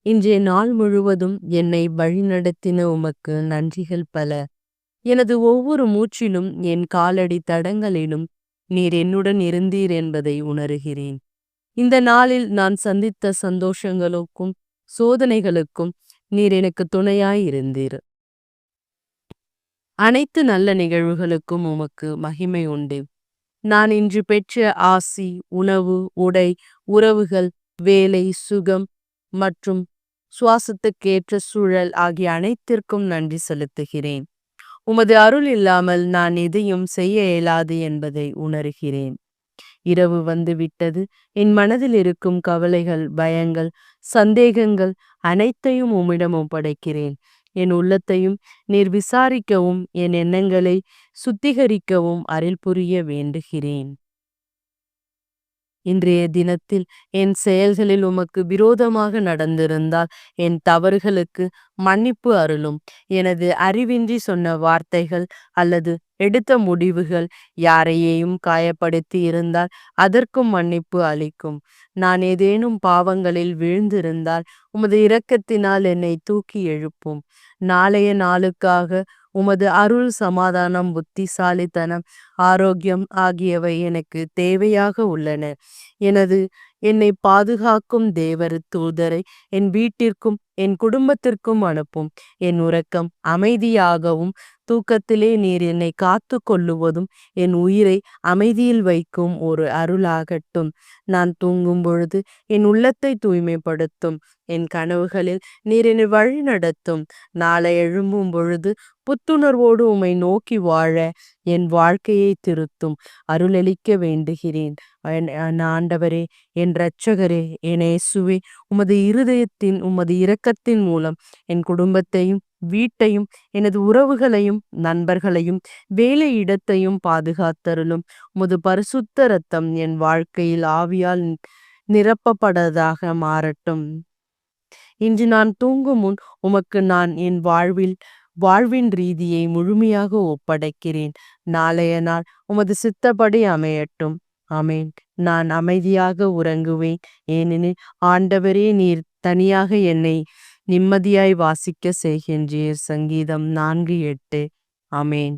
இன்றைய நாள் முழுவதும் என்னை வழிநடத்தின உமக்கு நன்றிகள் பல. எனது ஒவ்வொரு மூச்சிலும் என் காலடி தடங்களிலும் நீர் என்னுடன் இருந்தீர் என்பதை உணர்கிறேன். இந்த நாளில் நான் சந்தித்த சந்தோஷங்களுக்கும் சோதனைகளுக்கும் நீர் எனக்கு துணையாய் இருந்தீர். அனைத்து நல்ல நிகழ்வுகளுக்கும் உமக்கு மகிமை உண்டு. நான் இன்று பெற்ற ஆசி, உணவு, உடை, உறவுகள், வேலை, சுகம் மற்றும் சுவாசத்துக்கேற்ற சூழல் ஆகிய அனைத்திற்கும் நன்றி செலுத்துகிறேன். உமது அருள் இல்லாமல் நான் எதையும் செய்ய இயலாது என்பதை உணர்கிறேன். இரவு வந்துவிட்டது. என் மனதில் இருக்கும் கவலைகள், பயங்கள், சந்தேகங்கள் அனைத்தையும் உம்மிடம் ஒப்படைக்கிறேன். என் உள்ளத்தையும் நீர் விசாரிக்கவும் என் எண்ணங்களை சுத்திகரிக்கவும் அருள் புரிய வேண்டுகிறேன். இன்றைய தினத்தில் என் செயல்களில் உமக்கு விரோதமாக நடந்திருந்தால் என் தவறுகளுக்கு மன்னிப்பு அருளும். எனது அறிவின்றி சொன்ன வார்த்தைகள் அல்லது எடுத்த முடிவுகள் யாரையேயும் காயப்படுத்தி இருந்தால் அதற்கும் மன்னிப்பு அளிக்கும். நான் ஏதேனும் பாவங்களில் விழுந்திருந்தால் உமது இரக்கத்தினால் என்னை தூக்கி எழுப்பும். நாளைய நாளுக்காக உமது அருள், சமாதானம், புத்திசாலித்தனம், ஆரோக்கியம் ஆகியவை எனக்கு தேவையாக உள்ளன. என்னை பாதுகாக்கும் தேவர் தூதரை என் வீட்டிற்கும் என் குடும்பத்திற்கும் அனுப்பும். என் உறக்கம் அமைதியாகவும் தூக்கத்திலே நீர் என்னை காத்து கொள்ளுவதும் என் உயிரை அமைதியில் வைக்கும் ஒரு அருளாகட்டும். நான் தூங்கும் பொழுது என் உள்ளத்தை தூய்மைப்படுத்தும். என் கனவுகளில் நீர் என்னை வழி நடத்தும். நாளை எழும்பும் பொழுது புத்துணர்வோடு உம்மை நோக்கி வாழ என் வாழ்க்கையை திருத்தும் அருளளிக்க வேண்டுகிறேன். ஆண்டவரே, என் இரட்சகரே, என் இயேசுவே, உமது இரக்கத்தின் மூலம் என் குடும்பத்தையும் வீட்டையும் எனது உறவுகளையும் நண்பர்களையும் வேலை இடத்தையும் பாதுகாத்தருளும். உமது பரிசுத்த இரத்தம் என் வாழ்க்கையில் ஆவியால் நிரப்பப்பட்டதாக மாறட்டும். இன்று நான் தூங்கும் முன் உமக்கு நான் என் வாழ்வின் ரீதியை முழுமையாக ஒப்படைக்கிறேன். நாளைய நாள் உமது சித்தப்படி அமையட்டும். ஆமேன். நான் அமைதியாக உறங்குவேன், ஏனெனில் ஆண்டவரே நீர் தனியாக என்னை நிம்மதியாய் வாசிக்க செய்கின்றீர். சங்கீதம் 4:8. ஆமேன்.